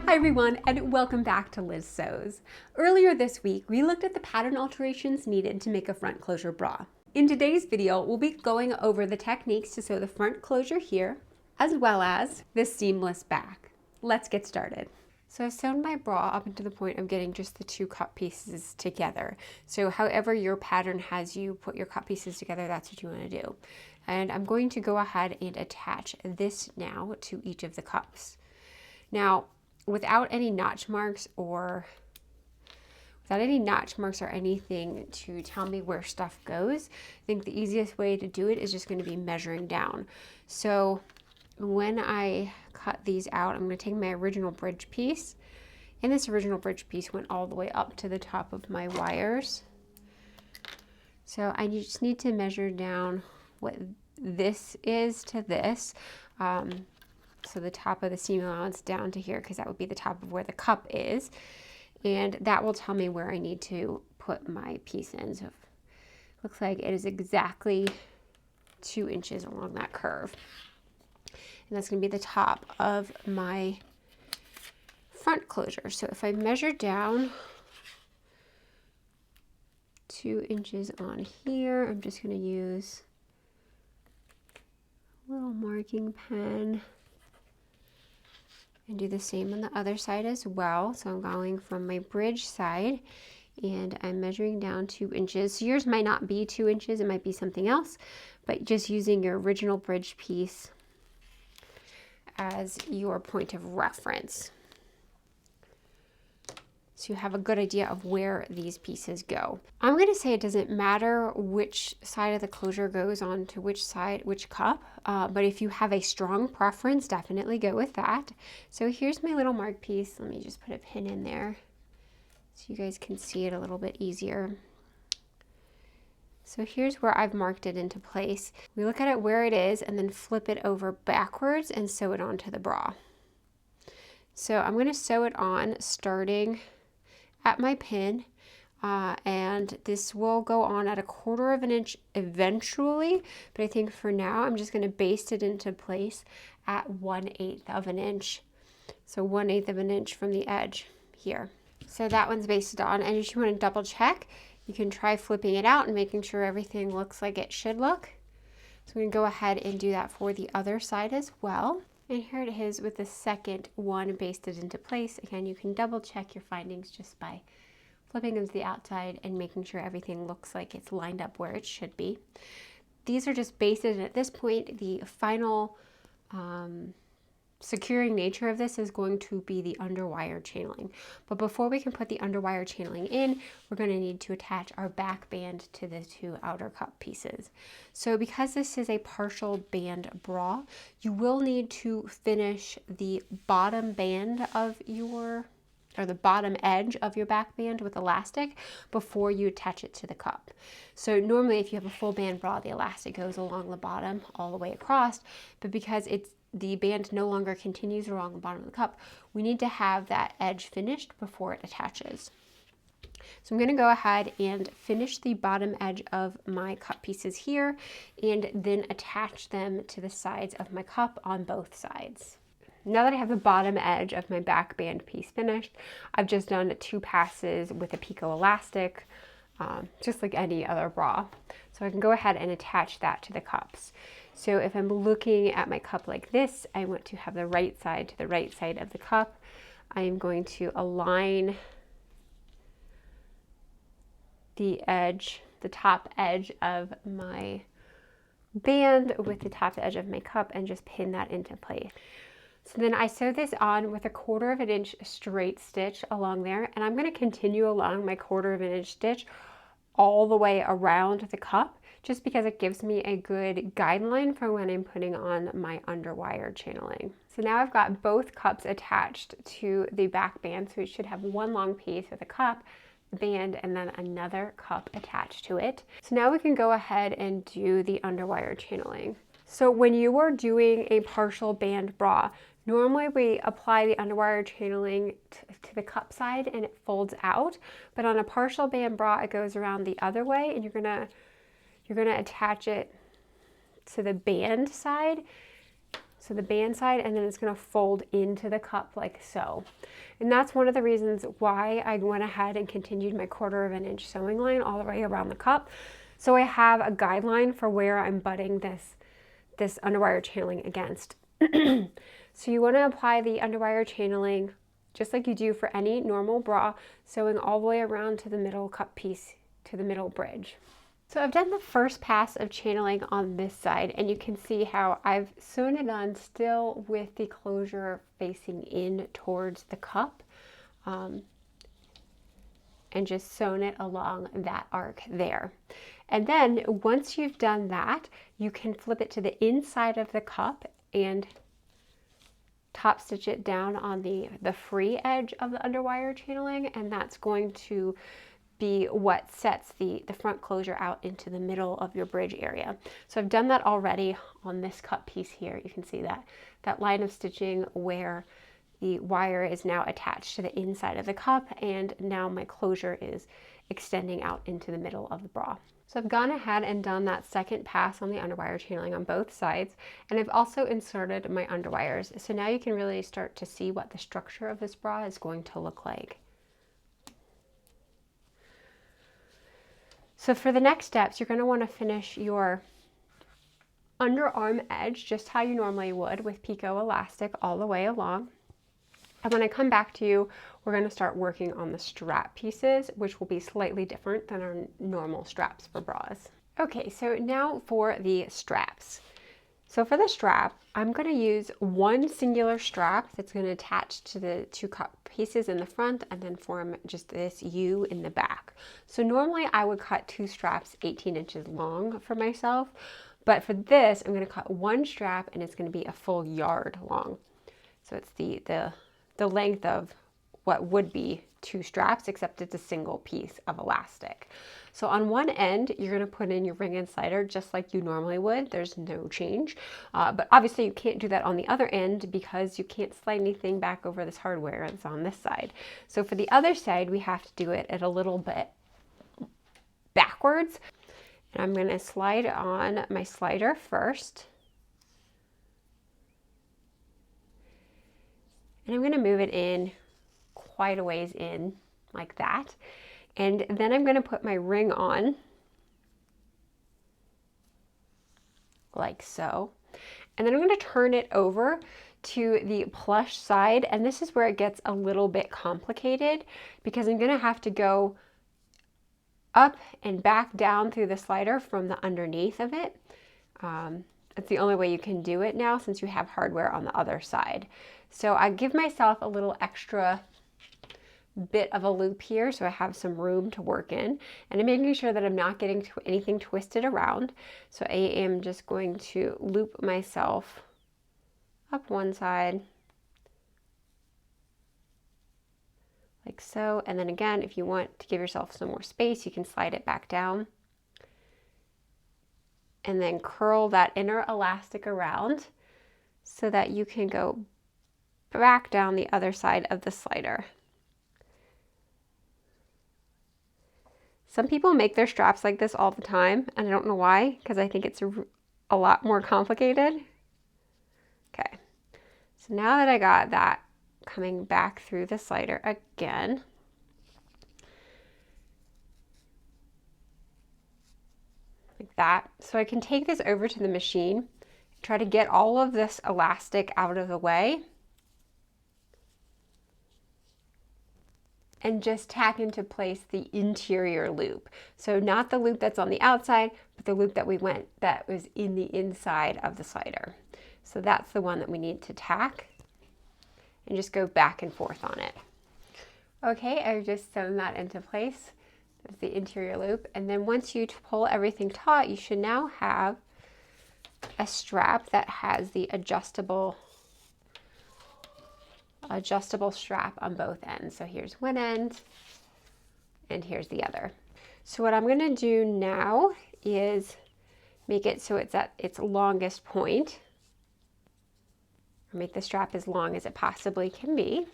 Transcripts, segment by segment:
Hi everyone, and welcome back to Liz Sews. Earlier this week, we looked at the pattern alterations needed to make a front closure bra. In today's video, we'll be going over the techniques to sew the front closure here, as well as the seamless back. Let's get started. So I've sewn my bra up to the point of getting just the two cut pieces together. So however your pattern has you put your cut pieces together, that's what you want to do. And I'm going to go ahead and attach this now to each of the cups. Now, without any notch marks or anything to tell me where stuff goes, I think the easiest way to do it is just going to be measuring down. So when I cut these out, I'm going to take my original bridge piece, and this original bridge piece went all the way up to the top of my wires. So I just need to measure down what this is to this. So the top of the seam allowance down to here, because that would be the top of where the cup is. And that will tell me where I need to put my piece in. So it looks like it is exactly 2 inches along that curve. And that's going to be the top of my front closure. So if I measure down 2 inches on here, I'm just going to use a little marking pen and do the same on the other side as well. So I'm going from my bridge side and I'm measuring down 2 inches. So yours might not be 2 inches, it might be something else, but just using your original bridge piece as your point of reference, so you have a good idea of where these pieces go. I'm going to say it doesn't matter which side of the closure goes on to which side, which cup, but if you have a strong preference, definitely go with that. So here's my little mark piece. Let me just put a pin in there so you guys can see it a little bit easier. So here's where I've marked it into place. We look at it where it is and then flip it over backwards and sew it onto the bra. So I'm going to sew it on starting at my pin, and this will go on at 1/4 of an inch eventually, but I think for now I'm just going to baste it into place at 1/8 of an inch. So 1/8 of an inch from the edge here. So that one's basted on, and if you want to double check, you can try flipping it out and making sure everything looks like it should look. So I'm going to go ahead and do that for the other side as well. And here it is with the second one basted into place. Again, you can double check your findings just by flipping them to the outside and making sure everything looks like it's lined up where it should be. These are just basted, and at this point, the final securing nature of this is going to be the underwire channeling. But before we can put the underwire channeling in, we're going to need to attach our back band to the 2 outer cup pieces. So because this is a partial band bra, you will need to finish the bottom band of the bottom edge of your back band with elastic before you attach it to the cup. So normally if you have a full band bra, the elastic goes along the bottom all the way across, but because the band no longer continues along the bottom of the cup, we need to have that edge finished before it attaches. So I'm going to go ahead and finish the bottom edge of my cup pieces here and then attach them to the sides of my cup on both sides. Now that I have the bottom edge of my back band piece finished, I've just done 2 passes with a picot elastic, just like any other bra. So I can go ahead and attach that to the cups. So if I'm looking at my cup like this, I want to have the right side to the right side of the cup. I am going to align the edge, the top edge of my band with the top edge of my cup and just pin that into place. So then I sew this on with 1/4 of an inch straight stitch along there, and I'm going to continue along my 1/4 of an inch stitch all the way around the cup, just because it gives me a good guideline for when I'm putting on my underwire channeling. So now I've got both cups attached to the back band, so we should have one long piece with a cup, band, and then another cup attached to it. So now we can go ahead and do the underwire channeling. So when you are doing a partial band bra, normally we apply the underwire channeling to the cup side and it folds out, but on a partial band bra it goes around the other way, and you're gonna attach it to the band side So the band side, and then it's going to fold into the cup like so. And that's one of the reasons why I went ahead and continued my 1/4 inch sewing line all the way around the cup. So I have a guideline for where I'm butting this underwire channeling against. So you want to apply the underwire channeling just like you do for any normal bra, sewing all the way around to the middle cup piece, to the middle bridge. So I've done the first pass of channeling on this side, and you can see how I've sewn it on still with the closure facing in towards the cup, and just sewn it along that arc there. And then once you've done that, you can flip it to the inside of the cup and top stitch it down on the free edge of the underwire channeling, and that's going to be what sets the front closure out into the middle of your bridge area. So I've done that already on this cup piece here. You can see that line of stitching where the wire is now attached to the inside of the cup, and now my closure is extending out into the middle of the bra. So I've gone ahead and done that second pass on the underwire channeling on both sides, and I've also inserted my underwires. So now you can really start to see what the structure of this bra is going to look like. So for the next steps, you're going to want to finish your underarm edge just how you normally would with picot elastic all the way along. And when I come back to you, we're going to start working on the strap pieces, which will be slightly different than our normal straps for bras. Okay, so now for the straps. So for the strap, I'm going to use one singular strap that's going to attach to the 2 cup pieces in the front and then form just this U in the back. So normally I would cut 2 straps 18 inches long for myself, but for this I'm going to cut 1 strap and it's going to be a full yard long. So it's the length of what would be 2 straps, except it's a single piece of elastic. So on one end, you're going to put in your ring and slider just like you normally would. There's no change. But obviously you can't do that on the other end because you can't slide anything back over this hardware that's on this side. So for the other side, we have to do it at a little bit backwards. And I'm going to slide on my slider first. And I'm going to move it in quite a ways in like that. And then I'm going to put my ring on like so. And then I'm going to turn it over to the plush side. And this is where it gets a little bit complicated because I'm going to have to go up and back down through the slider from the underneath of it. It's the only way you can do it now since you have hardware on the other side. So I give myself a little extra bit of a loop here so I have some room to work in, and I'm making sure that I'm not getting anything twisted around. So I am just going to loop myself up one side like so, and then again, if you want to give yourself some more space, you can slide it back down and then curl that inner elastic around so that you can go back down the other side of the slider. Some people make their straps like this all the time, and I don't know why, because I think it's a lot more complicated. Okay, so now that I got that coming back through the slider again, like that, so I can take this over to the machine, try to get all of this elastic out of the way, and just tack into place the interior loop. So not the loop that's on the outside, but the loop that was in the inside of the slider. So that's the one that we need to tack and just go back and forth on it. Okay, I've just sewn that into place. That's the interior loop. And then once you pull everything taut, you should now have a strap that has the adjustable strap on both ends. So here's one end and here's the other. So what I'm going to do now is make it so it's at its longest point, or make the strap as long as it possibly can be.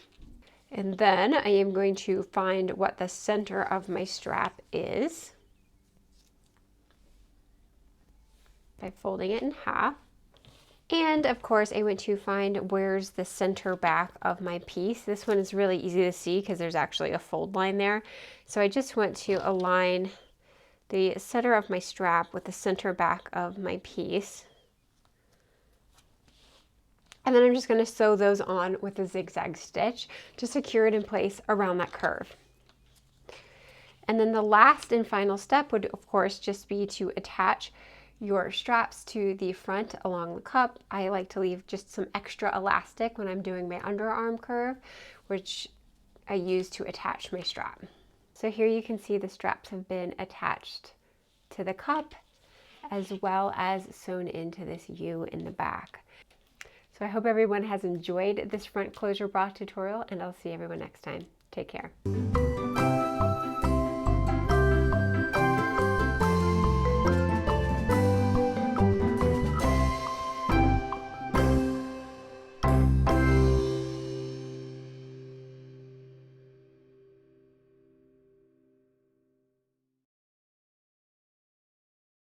And then I am going to find what the center of my strap is by folding it in half. And of course, I went to find where's the center back of my piece. This one is really easy to see because there's actually a fold line there. So I just went to align the center of my strap with the center back of my piece. And then I'm just going to sew those on with a zigzag stitch to secure it in place around that curve. And then the last and final step would, of course, just be to attach your straps to the front along the cup. I like to leave just some extra elastic when I'm doing my underarm curve, which I use to attach my strap. So here you can see the straps have been attached to the cup as well as sewn into this U in the back. So I hope everyone has enjoyed this front closure bra tutorial, and I'll see everyone next time. Take care.